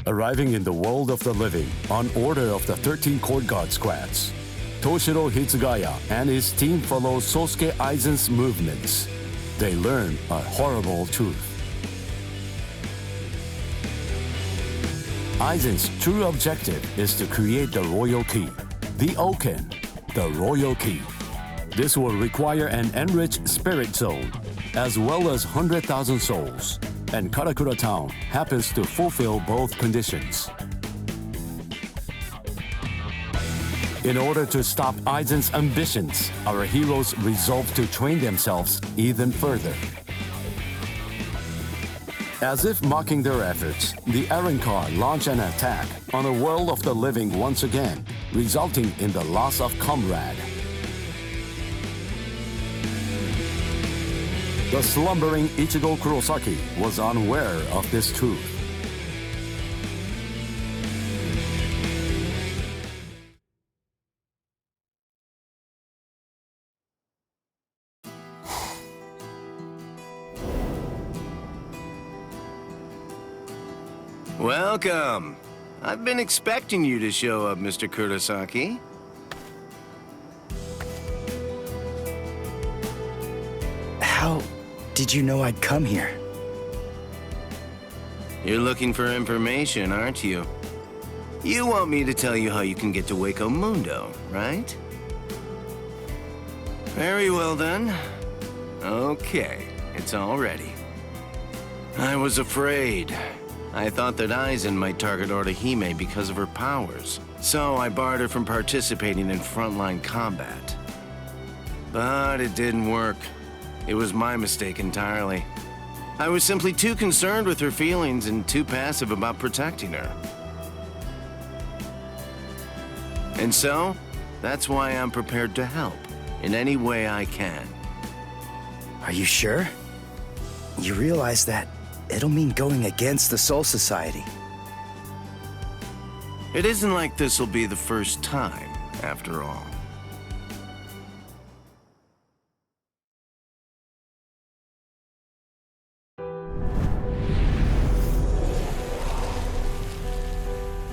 Arriving in the world of the living on order of the 13 Court Guard squads, Toshiro Hitsugaya and his team follow Sosuke Aizen's movements. They learn a horrible truth. Aizen's true objective is to create the royal key, the Oken, the royal key. This will require an enriched spirit zone, as well as 100,000 souls, and Karakura Town happens to fulfill both conditions. In order to stop Aizen's ambitions, our heroes resolve to train themselves even further. As if mocking their efforts, the Arrancar launch an attack on a world of the living once again, resulting in the loss of comrade. The slumbering Ichigo Kurosaki was unaware of this truth. Welcome. I've been expecting you to show up, Mr. Kurosaki. How did you know I'd come here? You're looking for information, aren't you? You want me to tell you how you can get to Waco Mundo, right? Very well then. Okay, it's all ready. I was afraid. I thought that Aizen might target Orihime because of her powers, so I barred her from participating in frontline combat. But it didn't work. It was my mistake entirely. I was simply too concerned with her feelings and too passive about protecting her. And so, that's why I'm prepared to help in any way I can. Are you sure? You realize that it'll mean going against the Soul Society. It isn't like this'll be the first time, after all.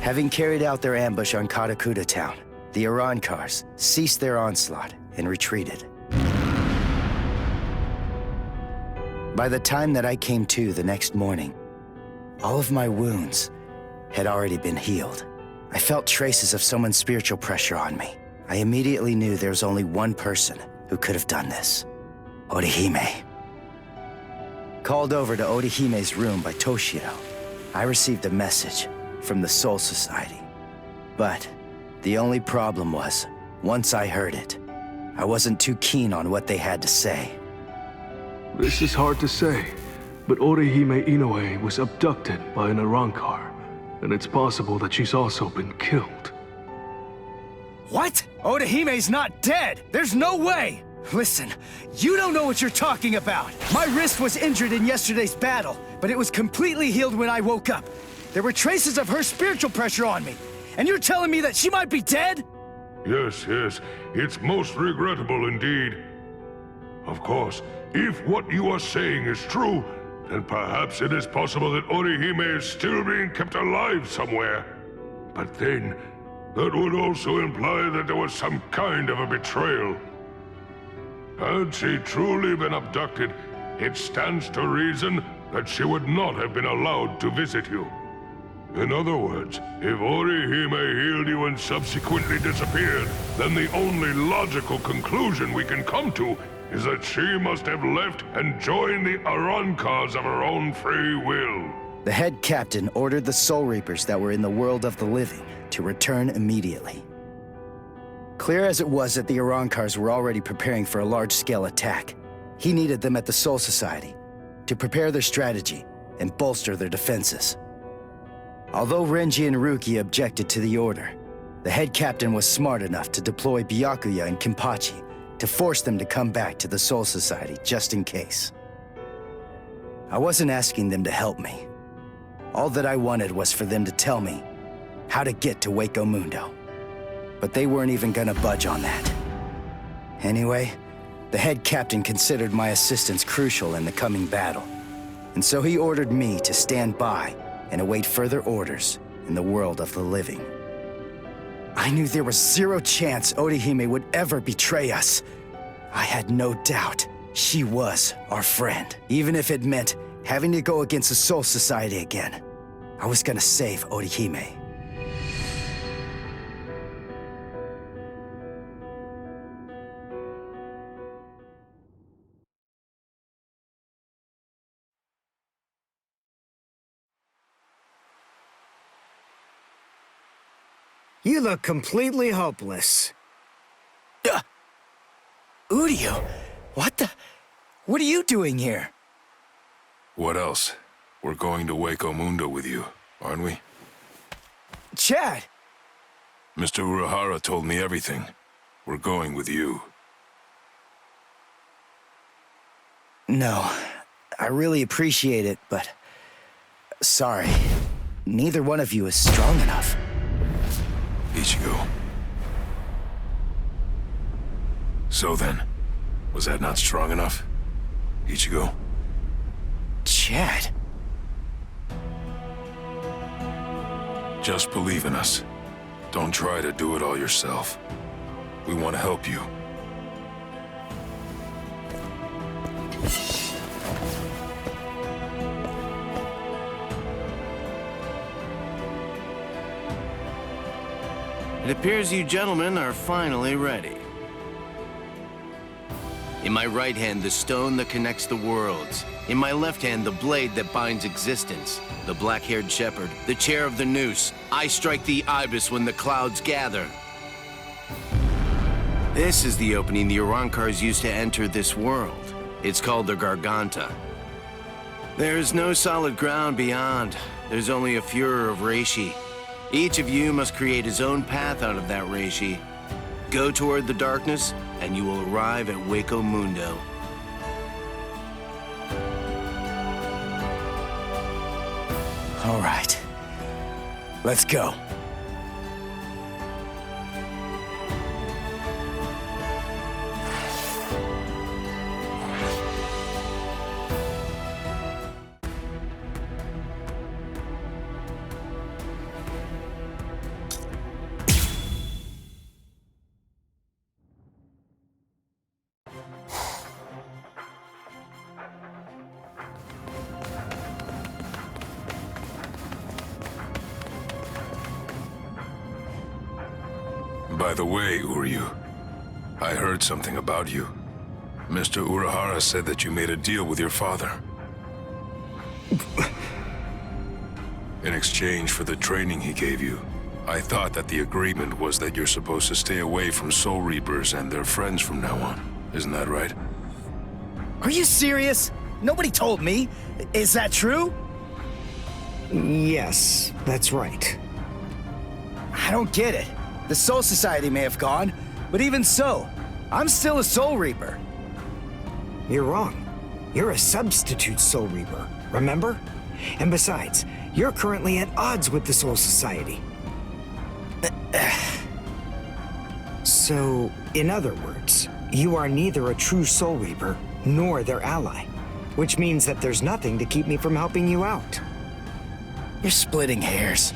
Having carried out their ambush on Karakura Town, the Arrancars ceased their onslaught and retreated. By the time that I came to the next morning, all of my wounds had already been healed. I felt traces of someone's spiritual pressure on me. I immediately knew there was only one person who could have done this: Orihime. Called over to Orihime's room by Toshiro, I received a message from the Soul Society. But the only problem was, once I heard it, I wasn't too keen on what they had to say. This is hard to say, but Orihime Inoue was abducted by an Arrancar, and it's possible that she's also been killed. What? Orihime's not dead! There's no way! Listen, you don't know what you're talking about! My wrist was injured in yesterday's battle, but it was completely healed when I woke up. There were traces of her spiritual pressure on me, and you're telling me that she might be dead? Yes, it's most regrettable indeed. Of course, if what you are saying is true, then perhaps it is possible that Orihime is still being kept alive somewhere. But then, that would also imply that there was some kind of a betrayal. Had she truly been abducted, it stands to reason that she would not have been allowed to visit you. In other words, if Orihime healed you and subsequently disappeared, then the only logical conclusion we can come to is that she must have left and joined the Arrancars of her own free will. The head captain ordered the Soul Reapers that were in the world of the living to return immediately. Clear as it was that the Arrancars were already preparing for a large-scale attack, he needed them at the Soul Society to prepare their strategy and bolster their defenses. Although Renji and Ruki objected to the order, the head captain was smart enough to deploy Byakuya and Kenpachi to force them to come back to the Soul Society just in case. I wasn't asking them to help me. All that I wanted was for them to tell me how to get to Waco Mundo. But they weren't even gonna budge on that. Anyway, the head captain considered my assistance crucial in the coming battle, and so he ordered me to stand by and await further orders in the world of the living. I knew there was zero chance Orihime would ever betray us. I had no doubt she was our friend, even if it meant having to go against the Soul Society again. I was gonna save Orihime. You look completely hopeless. Uryu, what are you doing here? What else? We're going to Waco Mundo with you, aren't we? Chad! Mr. Urahara told me everything. We're going with you. No, I really appreciate it, but... sorry. Neither one of you is strong enough. Ichigo. So then, was that not strong enough? Ichigo? Chad. Just believe in us. Don't try to do it all yourself. We want to help you. It appears you gentlemen are finally ready. In my right hand, the stone that connects the worlds. In my left hand, the blade that binds existence. The black-haired shepherd, the chair of the noose. I strike the ibis when the clouds gather. This is the opening the Urankars used to enter this world. It's called the Garganta. There's no solid ground beyond. There's only a furor of reishi. Each of you must create his own path out of that reishi. Go toward the darkness, and you will arrive at Waco Mundo. All right. Let's go. By the way, Uryu, I heard something about you. Mr. Urahara said that you made a deal with your father. In exchange for the training he gave you, I thought that the agreement was that you're supposed to stay away from Soul Reapers and their friends from now on. Isn't that right? Are you serious? Nobody told me. Is that true? Yes, that's right. I don't get it. The Soul Society may have gone, but even so, I'm still a Soul Reaper. You're wrong. You're a substitute Soul Reaper, remember? And besides, you're currently at odds with the Soul Society. So, in other words, you are neither a true Soul Reaper nor their ally, which means that there's nothing to keep me from helping you out. You're splitting hairs.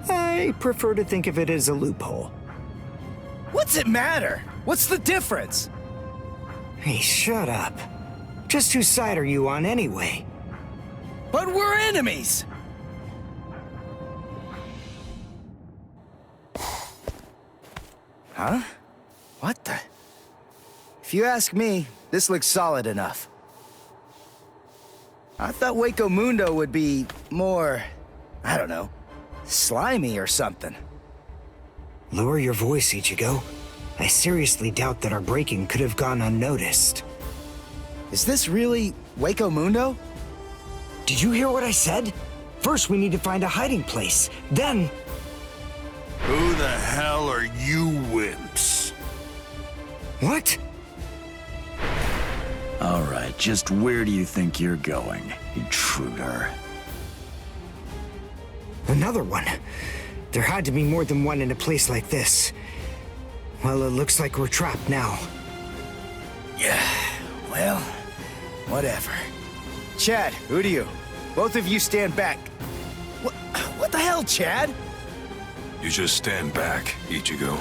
I prefer to think of it as a loophole. What's it matter? What's the difference? Hey, shut up. Just whose side are you on anyway? But we're enemies! Huh? What the? If you ask me, this looks solid enough. I thought Waco Mundo would be more, I don't know, slimy or something. Lower your voice, Ichigo. I seriously doubt that our breaking could have gone unnoticed. Is this really Waco Mundo? Did you hear what I said? First, we need to find a hiding place. Then... Who the hell are you wimps? What? All right, just where do you think you're going, intruder? Another one. There had to be more than one in a place like this. Well, it looks like we're trapped now. Yeah, well, whatever. Chad, Uryu, both of you stand back. hell, Chad? You just stand back, Ichigo.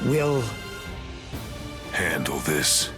We'll... Handle this.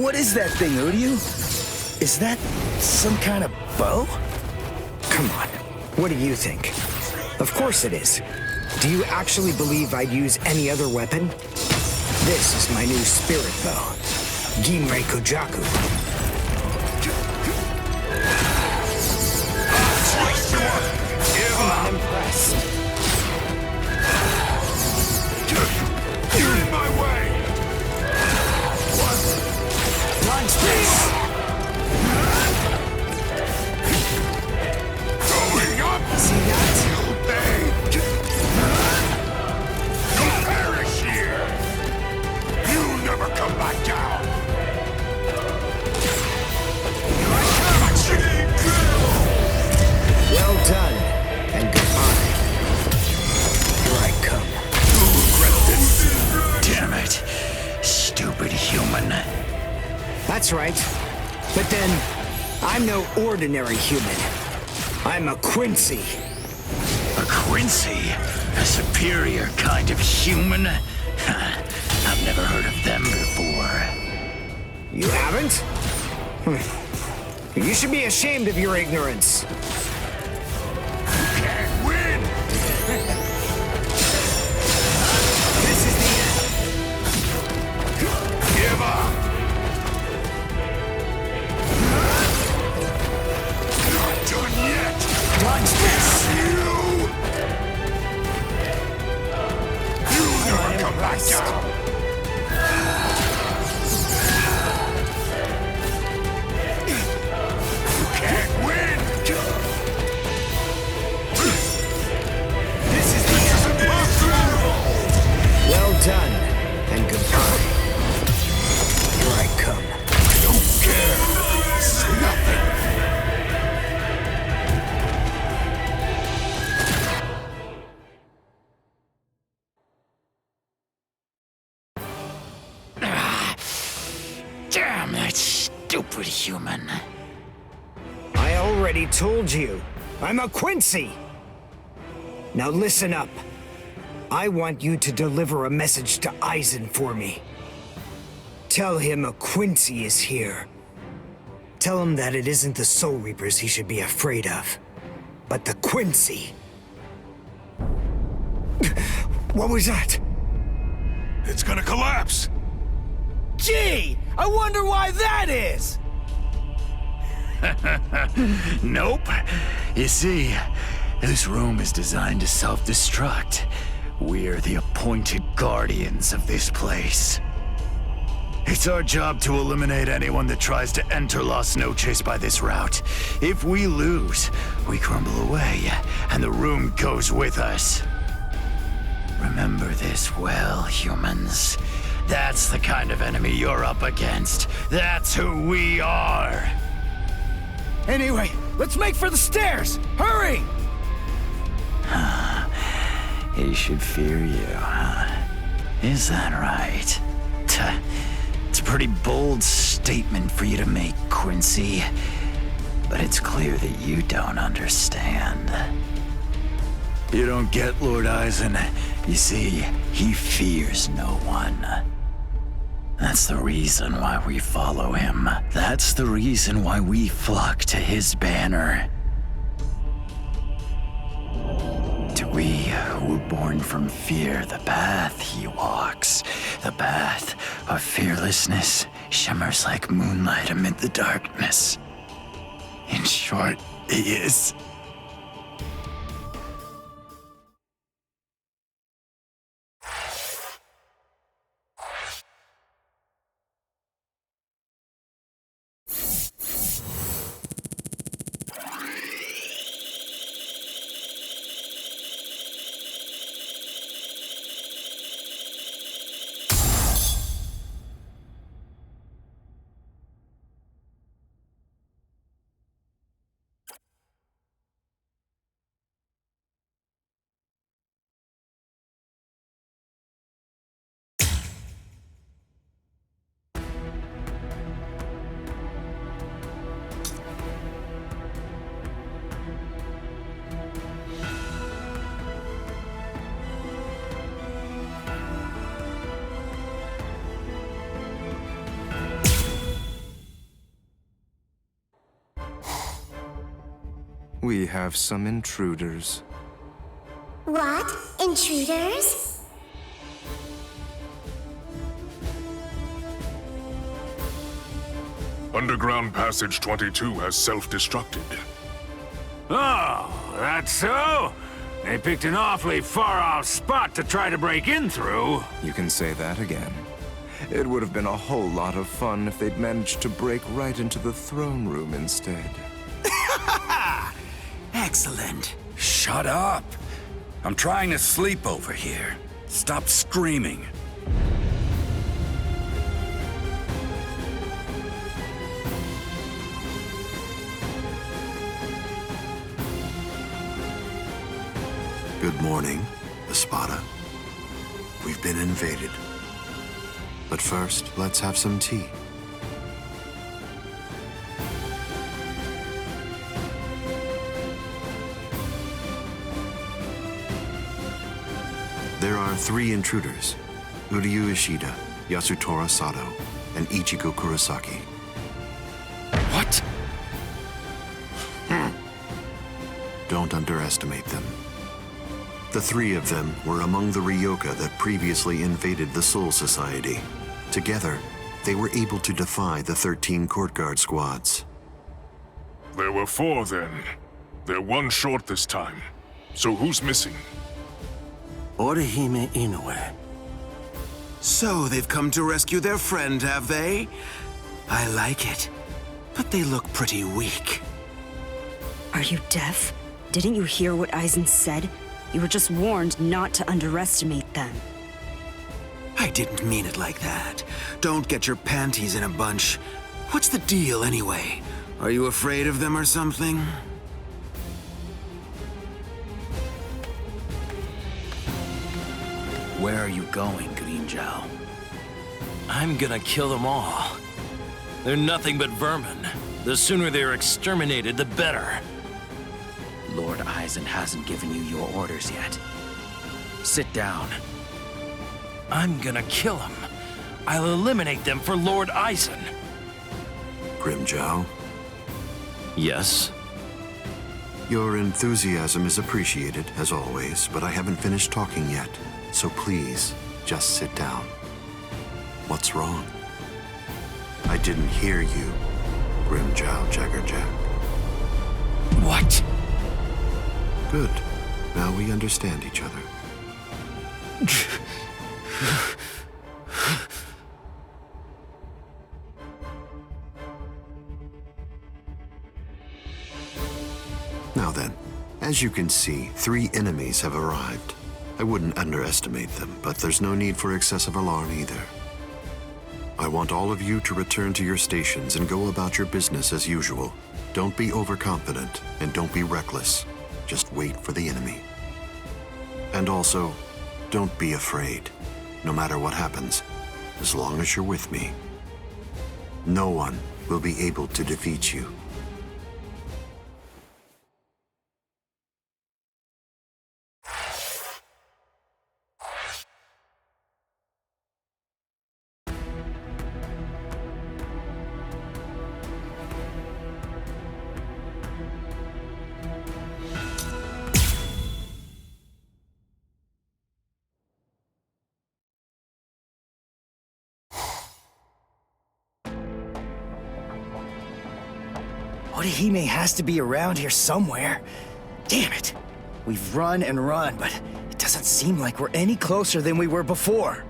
What is that thing, Uryu? Is that some kind of bow? Come on. What do you think? Of course it is. Do you actually believe I'd use any other weapon? This is my new spirit bow. Ginrei Kojaku. I'm impressed. You're in my way! Launch this! Going up! See that? You'll perish here! You'll never come back down! Well done, and goodbye. Here I come. You'll regret this! Damn it. Stupid human. That's right. But then, I'm no ordinary human. I'm a Quincy. A Quincy? A superior kind of human? I've never heard of them before. You haven't? You should be ashamed of your ignorance. Can't win! This is the end. Give up! Not done yet! Launch this! You'll never come back down! You can't win! This is the end. Well done, and goodbye. Here I come. I don't care! It's nothing! Damn that stupid human. I already told you. I'm a Quincy. Now listen up. I want you to deliver a message to Eisen for me. Tell him a Quincy is here. Tell him that it isn't the Soul Reapers he should be afraid of, but the Quincy. What was that? It's gonna collapse! Gee! I wonder why that is! Nope. You see, this room is designed to self-destruct. We're the appointed guardians of this place. It's our job to eliminate anyone that tries to enter Las Noches by this route. If we lose, we crumble away, and the room goes with us. Remember this well, humans. That's the kind of enemy you're up against. That's who we are. Anyway, let's make for the stairs! Hurry! He should fear you, huh? Is that right? It's a pretty bold statement for you to make, Quincy. But it's clear that you don't understand. You don't get Lord Eisen. You see, he fears no one. That's the reason why we follow him. That's the reason why we flock to his banner. To we who were born from fear, the path he walks, the path of fearlessness, shimmers like moonlight amid the darkness. In short, he is We have some intruders. What? Intruders? Underground Passage 22 has self-destructed. Oh, that's so? They picked an awfully far-off spot to try to break in through. You can say that again. It would have been a whole lot of fun if they'd managed to break right into the throne room instead. Excellent. Shut up. I'm trying to sleep over here. Stop screaming. Good morning, Espada. We've been invaded. But first, let's have some tea. There are 3 intruders: Uryu Ishida, Yasutora Sato, and Ichigo Kurosaki. What? Don't underestimate them. The 3 of them were among the Ryoka that previously invaded the Soul Society. Together, they were able to defy the 13 court guard squads. There were 4 then. They're 1 short this time. So who's missing? Orihime Inoue. So they've come to rescue their friend, have they? I like it. But they look pretty weak. Are you deaf? Didn't you hear what Aizen said? You were just warned not to underestimate them. I didn't mean it like that. Don't get your panties in a bunch. What's the deal, anyway? Are you afraid of them or something? Where are you going, Green Zhao? I'm gonna kill them all. They're nothing but vermin. The sooner they're exterminated, the better. Lord Aizen hasn't given you your orders yet. Sit down. I'm gonna kill them. I'll eliminate them for Lord Aizen. Grimjow? Yes? Your enthusiasm is appreciated, as always, but I haven't finished talking yet. So please, just sit down. What's wrong? I didn't hear you, Grimjow Jaggerjack. What? Good. Now we understand each other. Now then, as you can see, 3 enemies have arrived. I wouldn't underestimate them, but there's no need for excessive alarm either. I want all of you to return to your stations and go about your business as usual. Don't be overconfident, and don't be reckless. Just wait for the enemy. And also, don't be afraid, no matter what happens, as long as you're with me. No one will be able to defeat you. Orihime has to be around here somewhere. Damn it. We've run and run, but it doesn't seem like we're any closer than we were before.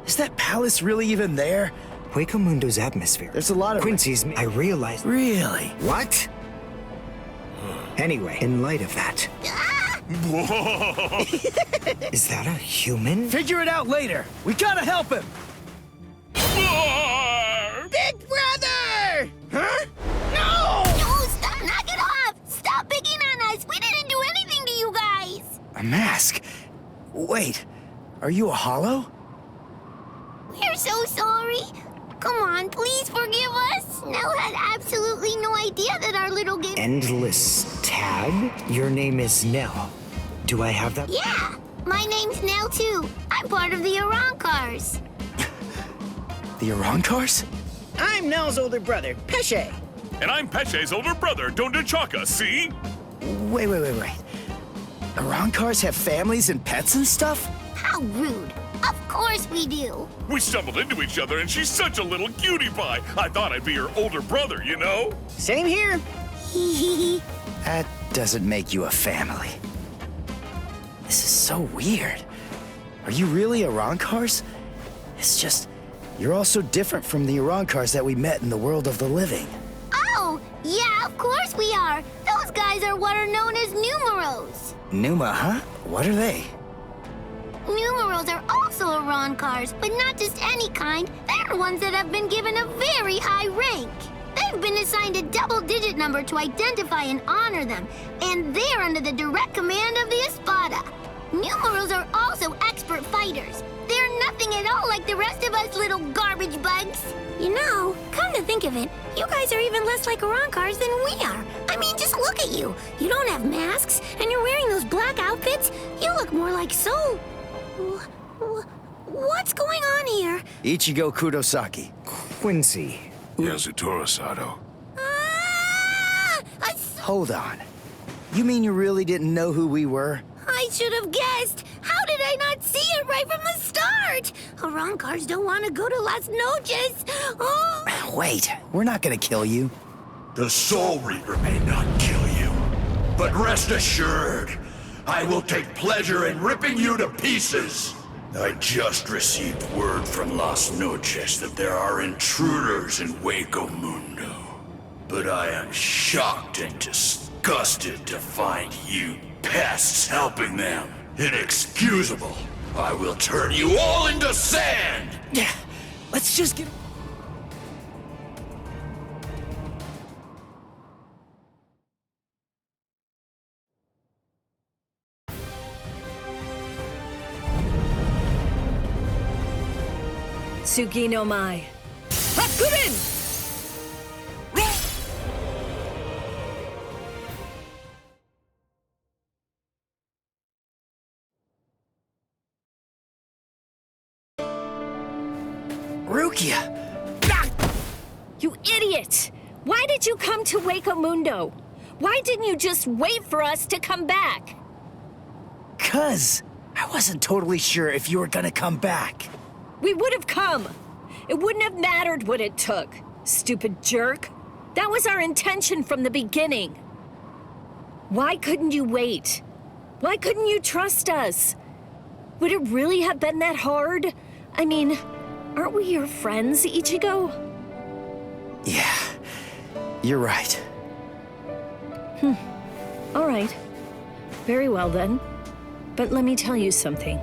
Is that palace really even there? Huecamundo's atmosphere. There's a lot of Quincy's. I realized. Really? What? Anyway, in light of that. Is that a human? Figure it out later. We gotta help him. Big brother! Huh? No! No, stop! Knock it off! Stop picking on us! We didn't do anything to you guys! A mask? Wait, are you a hollow? We're so sorry. Come on, please forgive us. Nell had absolutely no idea that our little game... Endless tag? Your name is Nell. Do I have that? Yeah! My name's Nell, too. I'm part of the Arankars. The Arankars? I'm Nell's older brother, Pesce. And I'm Pesce's older brother, Dondachaka, see? Wait. Arankars have families and pets and stuff? How rude. Of course we do. We stumbled into each other and she's such a little cutie pie. I thought I'd be her older brother, you know? Same here. That doesn't make you a family. This is so weird. Are you really Arankars? It's just, you're all so different from the Arankars that we met in the world of the living. Oh, yeah, of course we are. Those guys are what are known as numeros. Numa, huh? What are they? Numeros are also Arankars, but not just any kind. They're ones that have been given a very high rank. They've been assigned a double-digit number to identify and honor them, and they're under the direct command of the Espada. Numeros are also expert fighters. They're nothing at all like the rest of us little garbage bugs. You know, come to think of it, you guys are even less like Arankars than we are. I mean, just look at you. You don't have masks, and you're wearing those black outfits. You look more like Soul. What's going on here? Ichigo Kurosaki. Quincy. Yasutora Sato. Hold on. You mean you really didn't know who we were? I should have guessed. How did I not see it right from the start? Arankars don't want to go to Las Noches. Oh. Wait, we're not gonna kill you. The Soul Reaper may not kill you, but rest assured, I will take pleasure in ripping you to pieces. I just received word from Las Noches that there are intruders in Hueco Mundo. But I am shocked and disgusted to find you pests helping them. Inexcusable. I will turn you all into sand! Yeah, let's just get... Tsugi no Mai. Hakurin! Rukia! You idiot! Why did you come to Hueco Mundo? Why didn't you just wait for us to come back? 'Cause I wasn't totally sure if you were gonna come back. We would have come. It wouldn't have mattered what it took. Stupid jerk. That was our intention from the beginning. Why couldn't you wait? Why couldn't you trust us? Would it really have been that hard? I mean, aren't we your friends, Ichigo? Yeah, you're right. All right. Very well then. But let me tell you something.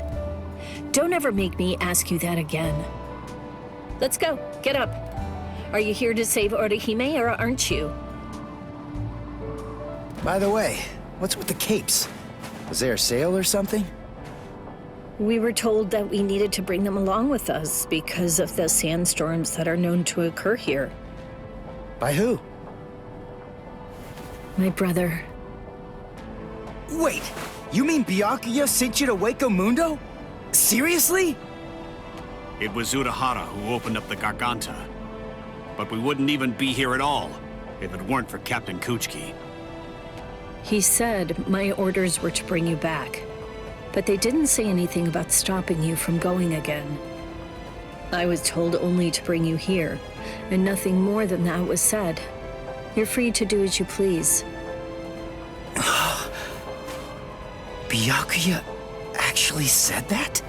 Don't ever make me ask you that again. Let's go. Get up. Are you here to save Orihime or aren't you? By the way, what's with the capes? Was there a sale or something? We were told that we needed to bring them along with us because of the sandstorms that are known to occur here. By who? My brother. Wait, you mean Byakuya sent you to Hueco Mundo? Seriously? It was Urahara who opened up the Garganta. But we wouldn't even be here at all if it weren't for Captain Kuchiki. He said my orders were to bring you back, but they didn't say anything about stopping you from going again. I was told only to bring you here, and nothing more than that was said. You're free to do as you please. Byakuya actually said that?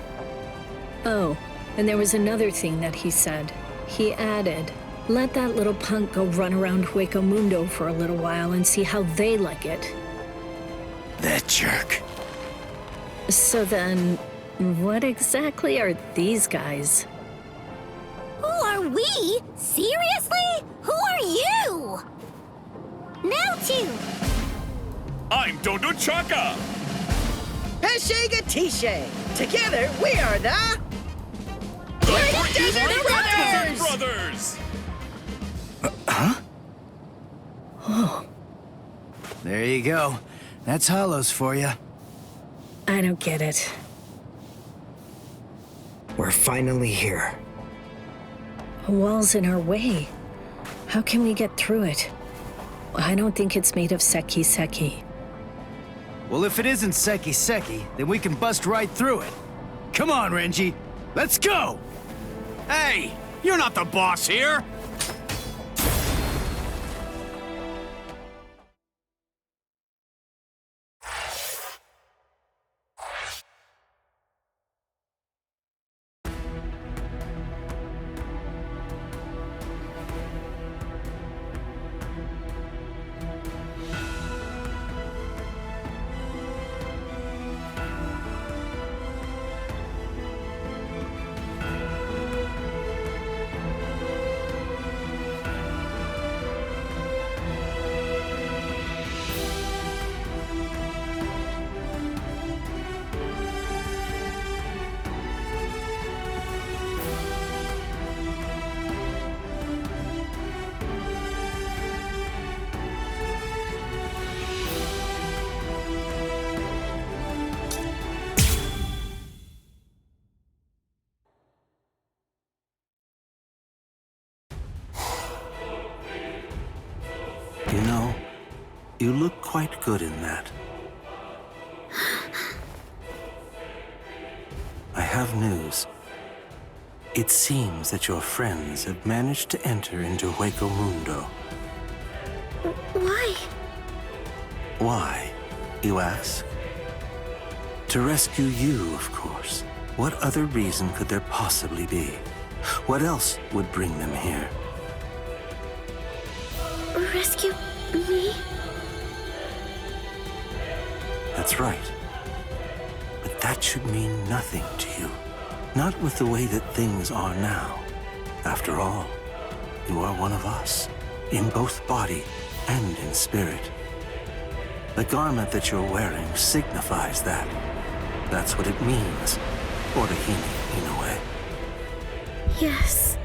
Oh, and there was another thing that he said. He added, let that little punk go run around Hueco Mundo for a little while and see how they like it. That jerk. So then, what exactly are these guys? Who are we? Seriously? Who are you? Now two. I'm Dondachaka! Peshega Tishe. Together, we are the... Desert Brothers! Huh? Oh. There you go. That's Hollows for you. I don't get it. We're finally here. A wall's in our way. How can we get through it? I don't think it's made of seki. Well, if it isn't seki, then we can bust right through it. Come on, Renji. Let's go! Hey! You're not the boss here! You know, you look quite good in that. I have news. It seems that your friends have managed to enter into Hueco Mundo. Why? Why, you ask? To rescue you, of course. What other reason could there possibly be? What else would bring them here? Rescue me? That's right. But that should mean nothing to you. Not with the way that things are now. After all, you are one of us, in both body and in spirit. The garment that you're wearing signifies that. That's what it means, Orihime, in a way. Yes.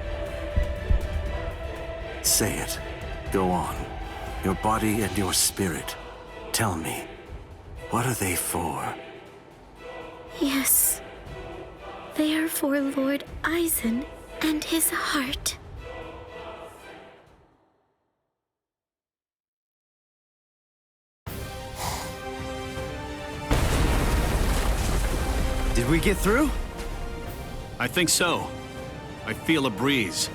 Say it. Go on. Your body and your spirit. Tell me, what are they for? Yes. They are for Lord Aizen and his heart. Did we get through? I think so. I feel a breeze.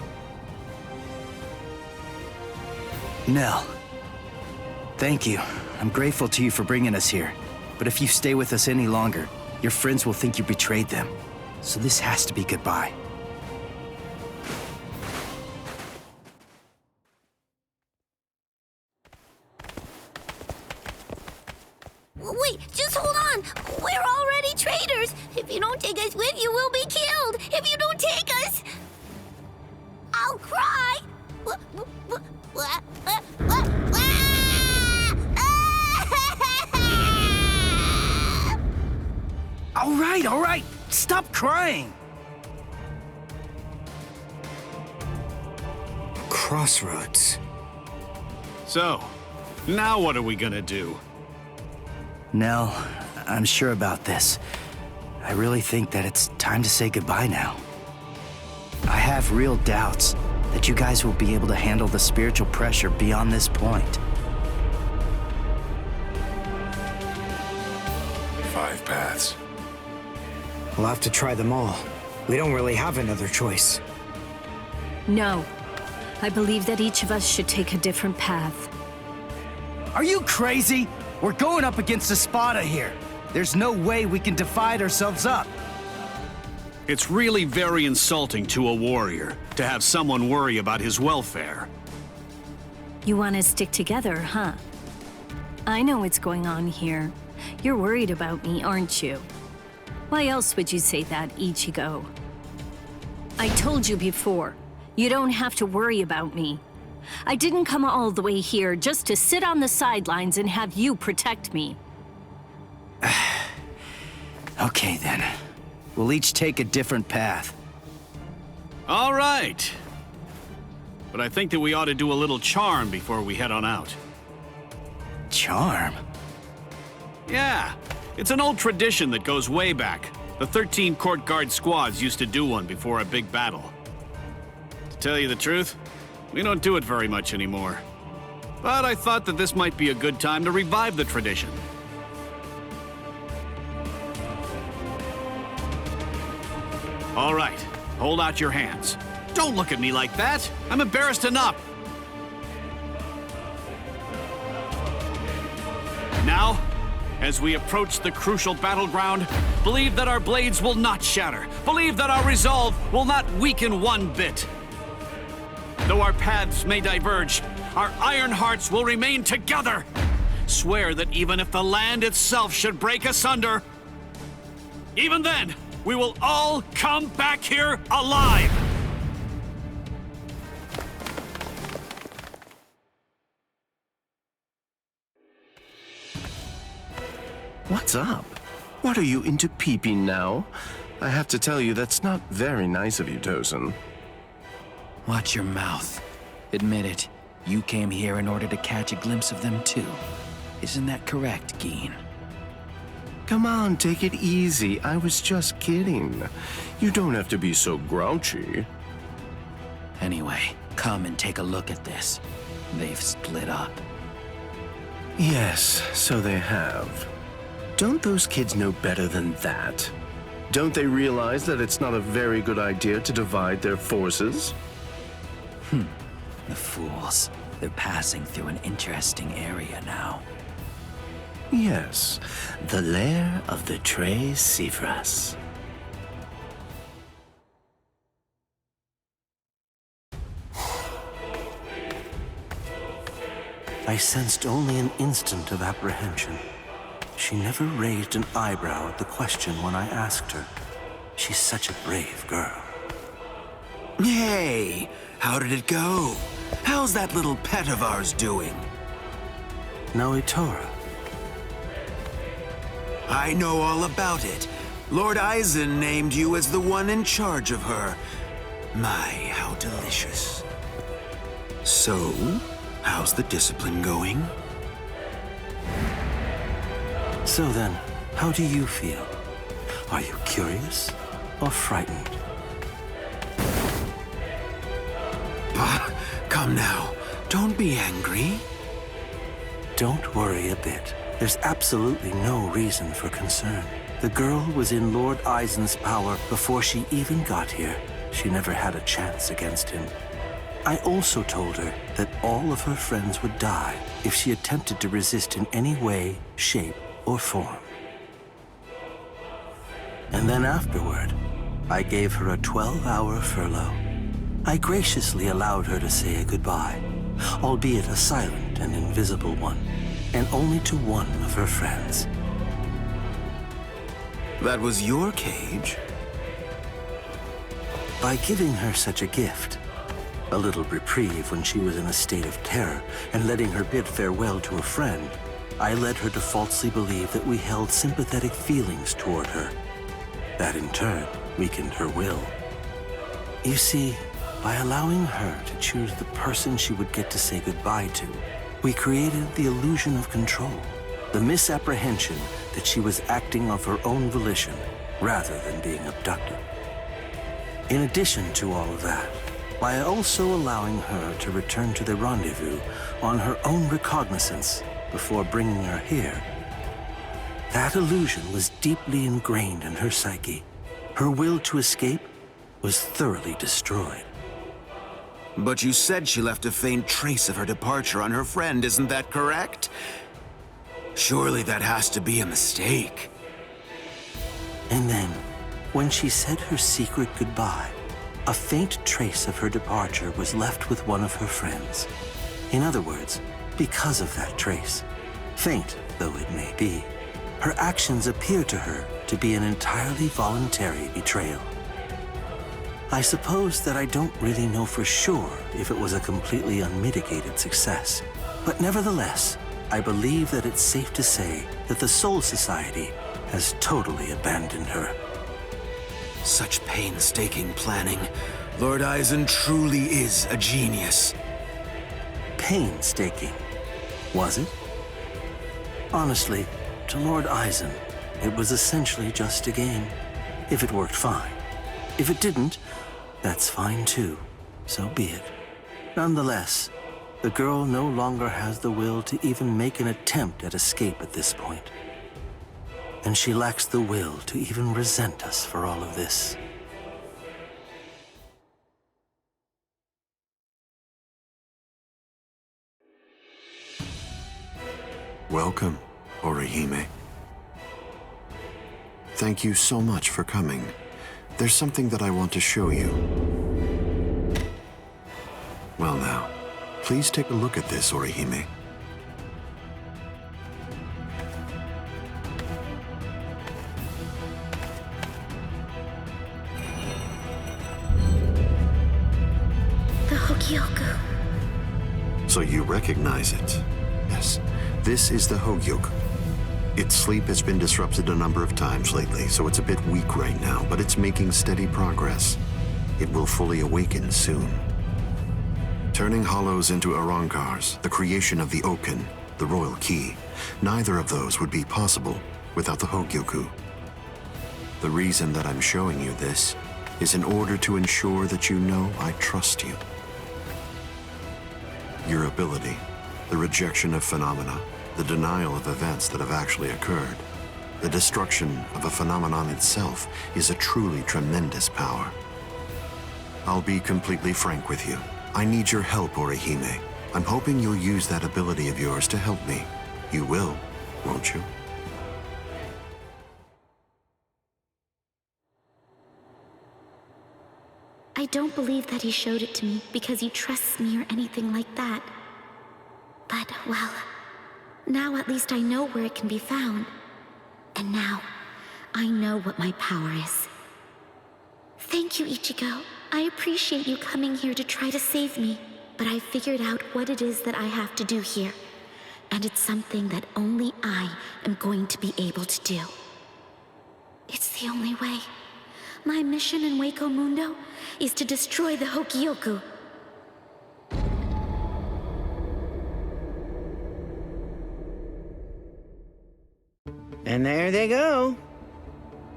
Nell, thank you. I'm grateful to you for bringing us here. But if you stay with us any longer, your friends will think you betrayed them. So this has to be goodbye. Wait, just hold on! We're already traitors! If you don't take us with you, we'll be killed! If you don't take us... I'll cry! All right! Stop crying! Crossroads. So, now what are we gonna do? Nell, I'm sure about this. I really think that it's time to say goodbye now. I have real doubts that you guys will be able to handle the spiritual pressure beyond this point. 5 paths. We'll have to try them all. We don't really have another choice. No. I believe that each of us should take a different path. Are you crazy? We're going up against Espada here. There's no way we can divide ourselves up. It's really very insulting to a warrior to have someone worry about his welfare. You want to stick together, huh? I know what's going on here. You're worried about me, aren't you? Why else would you say that, Ichigo? I told you before, you don't have to worry about me. I didn't come all the way here just to sit on the sidelines and have you protect me. Okay then. We'll each take a different path. All right. But I think that we ought to do a little charm before we head on out. Charm? Yeah. It's an old tradition that goes way back. The 13 court guard squads used to do one before a big battle. To tell you the truth, we don't do it very much anymore. but I thought that this might be a good time to revive the tradition. All right, hold out your hands. Don't look at me like that. I'm embarrassed enough. Now, as we approach the crucial battleground, believe that our blades will not shatter. Believe that our resolve will not weaken one bit. Though our paths may diverge, our iron hearts will remain together. Swear that even if the land itself should break asunder, even then, we will all come back here alive. What's up? What are you into peeping now? I have to tell you, that's not very nice of you, Tosin. Watch your mouth. Admit it. You came here in order to catch a glimpse of them too. Isn't that correct, Geen? Come on, take it easy. I was just kidding. You don't have to be so grouchy. Anyway, come and take a look at this. They've split up. Yes, so they have. Don't those kids know better than that? Don't they realize that it's not a very good idea to divide their forces? The fools. They're passing through an interesting area now. Yes, the lair of the Tres Cifras. I sensed only an instant of apprehension. She never raised an eyebrow at the question when I asked her. She's such a brave girl. Hey, how did it go? How's that little pet of ours doing? Noitora. I know all about it. Lord Eisen named you as the one in charge of her. My, how delicious. So, how's the discipline going? So then, how do you feel? Are you curious or frightened? Come now, don't be angry. Don't worry a bit. There's absolutely no reason for concern. The girl was in Lord Eisen's power before she even got here. She never had a chance against him. I also told her that all of her friends would die if she attempted to resist in any way, shape, or form. And then afterward, I gave her a 12-hour furlough. I graciously allowed her to say a goodbye, albeit a silent and invisible one, and only to one of her friends. That was your cage? By giving her such a gift, a little reprieve when she was in a state of terror, and letting her bid farewell to a friend, I led her to falsely believe that we held sympathetic feelings toward her. That in turn weakened her will. You see, by allowing her to choose the person she would get to say goodbye to, we created the illusion of control, the misapprehension that she was acting of her own volition rather than being abducted. In addition to all of that, by also allowing her to return to the rendezvous on her own recognizance before bringing her here, that illusion was deeply ingrained in her psyche. Her will to escape was thoroughly destroyed. But you said she left a faint trace of her departure on her friend, isn't that correct? Surely that has to be a mistake. And then, when she said her secret goodbye, a faint trace of her departure was left with one of her friends. In other words, because of that trace, faint though it may be, her actions appear to her to be an entirely voluntary betrayal. I suppose that I don't really know for sure if it was a completely unmitigated success, but nevertheless, I believe that it's safe to say that the Soul Society has totally abandoned her. Such painstaking planning. Lord Eisen truly is a genius. Painstaking, was it? Honestly, to Lord Eisen, it was essentially just a game. If it worked, fine. If it didn't, that's fine too. So be it. Nonetheless, The girl no longer has the will to even make an attempt at escape at this point. And she lacks the will to even resent us for all of this. Welcome, Orihime. Thank you so much for coming. There's something that I want to show you. Well now, please take a look at this, Orihime. The Hogyoku. So you recognize it? Yes, this is the Hogyoku. Its sleep has been disrupted a number of times lately, so it's a bit weak right now, but it's making steady progress. It will fully awaken soon. Turning hollows into Arankars, the creation of the Oken, the royal key, neither of those would be possible without the Hogyoku. The reason that I'm showing you this is in order to ensure that you know I trust you. Your ability, the rejection of phenomena, the denial of events that have actually occurred, the destruction of a phenomenon itself is a truly tremendous power. I'll be completely frank with you. I need your help, Orihime. I'm hoping you'll use that ability of yours to help me. You will, won't you? I don't believe that he showed it to me because he trusts me or anything like that. But, well, now at least I know where it can be found. And now, I know what my power is. Thank you, Ichigo. I appreciate you coming here to try to save me, but I figured out what it is that I have to do here. And it's something that only I am going to be able to do. It's the only way. My mission in Hueco Mundo is to destroy the Hogyoku. And there they go.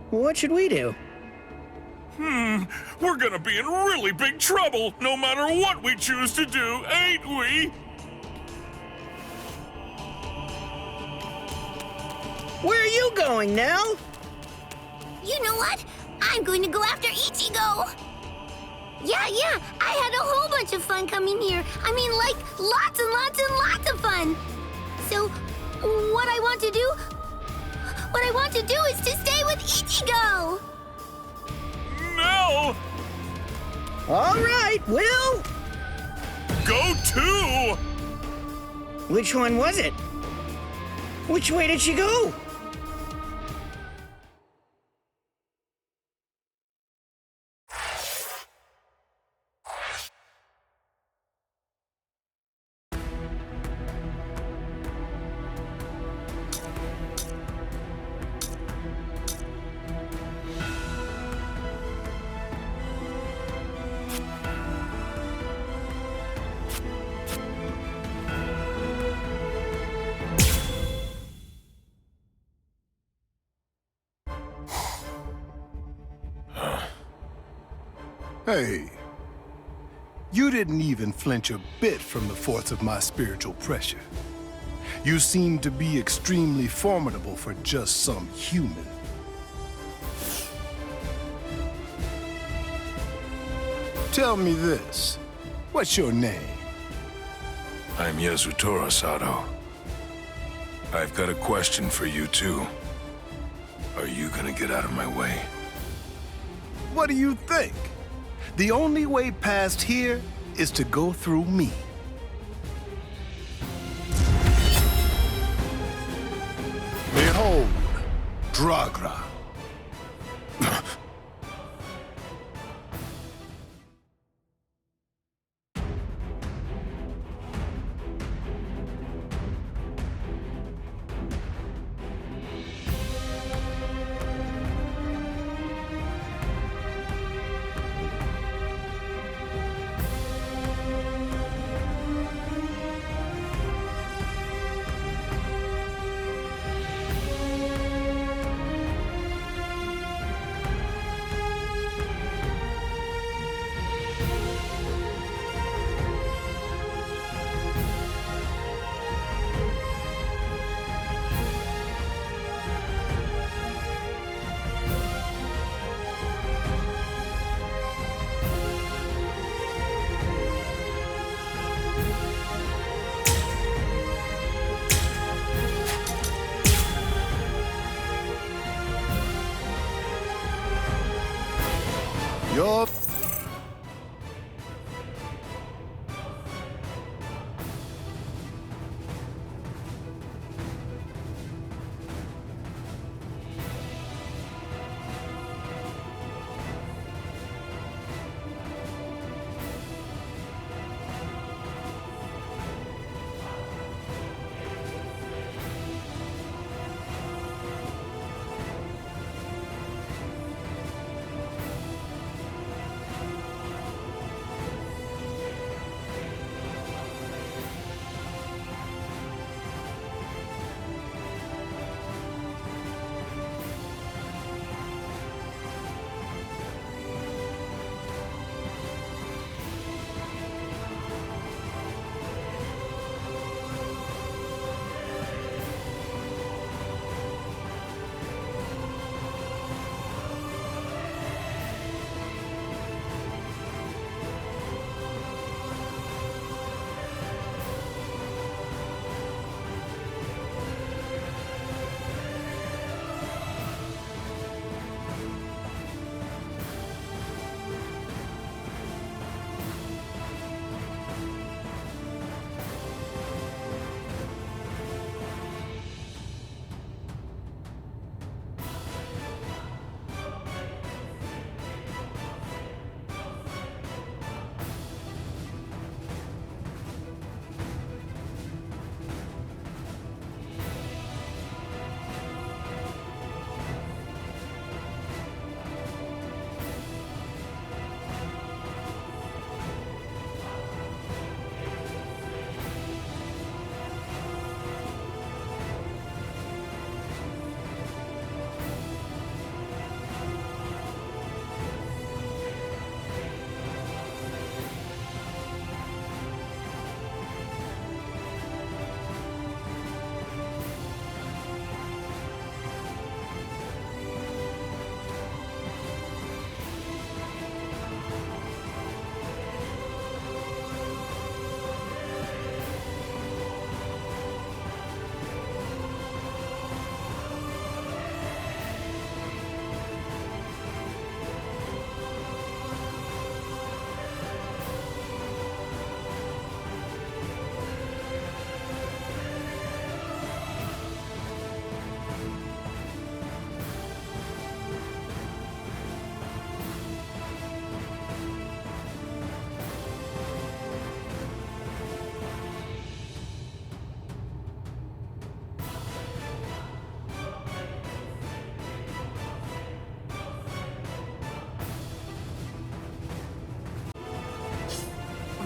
What should we do? We're gonna be in really big trouble no matter what we choose to do, ain't we? Where are you going, Nell? You know what? I'm going to go after Ichigo! Yeah, I had a whole bunch of fun coming here. I mean, like, lots and lots and lots of fun! So, what I want to do is to stay with Ichigo! No! All right, Will! Go too! Which one was it? Which way did she go? Hey, you didn't even flinch a bit from the force of my spiritual pressure. You seem to be extremely formidable for just some human. Tell me this, what's your name? I'm Yasutora Sato. I've got a question for you, too. Are you gonna get out of my way? What do you think? The only way past here is to go through me. Behold, Dragra. You're...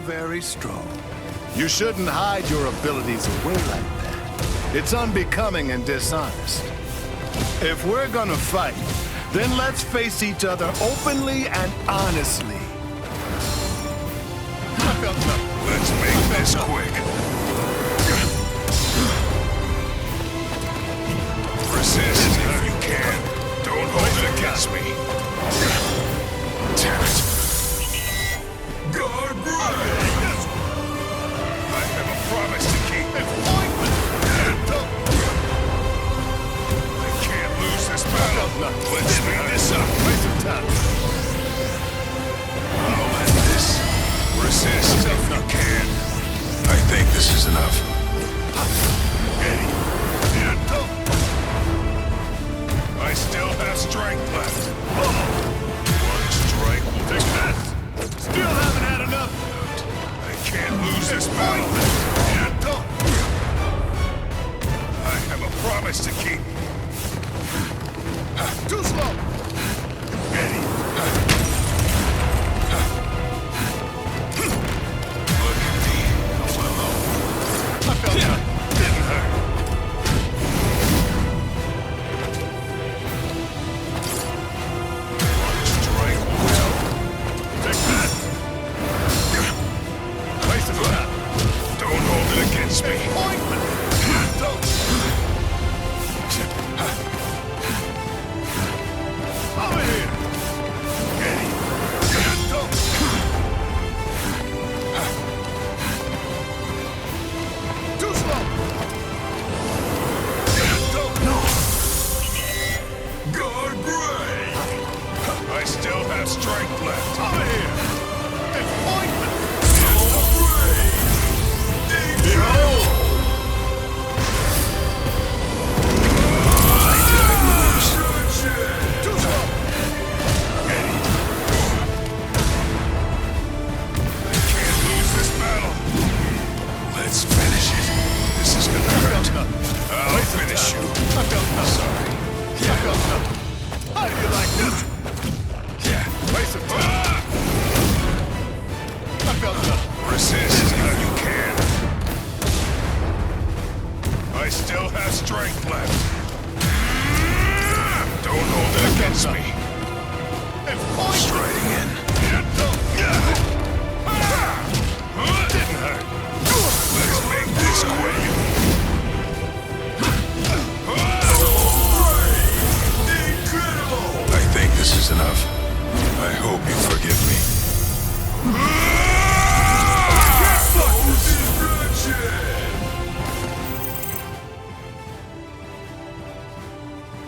very strong. You shouldn't hide your abilities away like that. It's unbecoming and dishonest. If we're gonna fight, then let's face each other openly and honestly. Let's make this quick. Resist if you can. Don't hold it against me. Damn it. God, I have a promise to keep. I can't lose this battle. Let's speed this up. Waste of time. I'll end this. Resist if you can. I think this is enough. I still have strength left. One strike will take that. Still haven't had enough. I can't lose this battle. I have a promise to keep. Too slow. Look at me, fellow. I felt that. Didn't hurt. against me.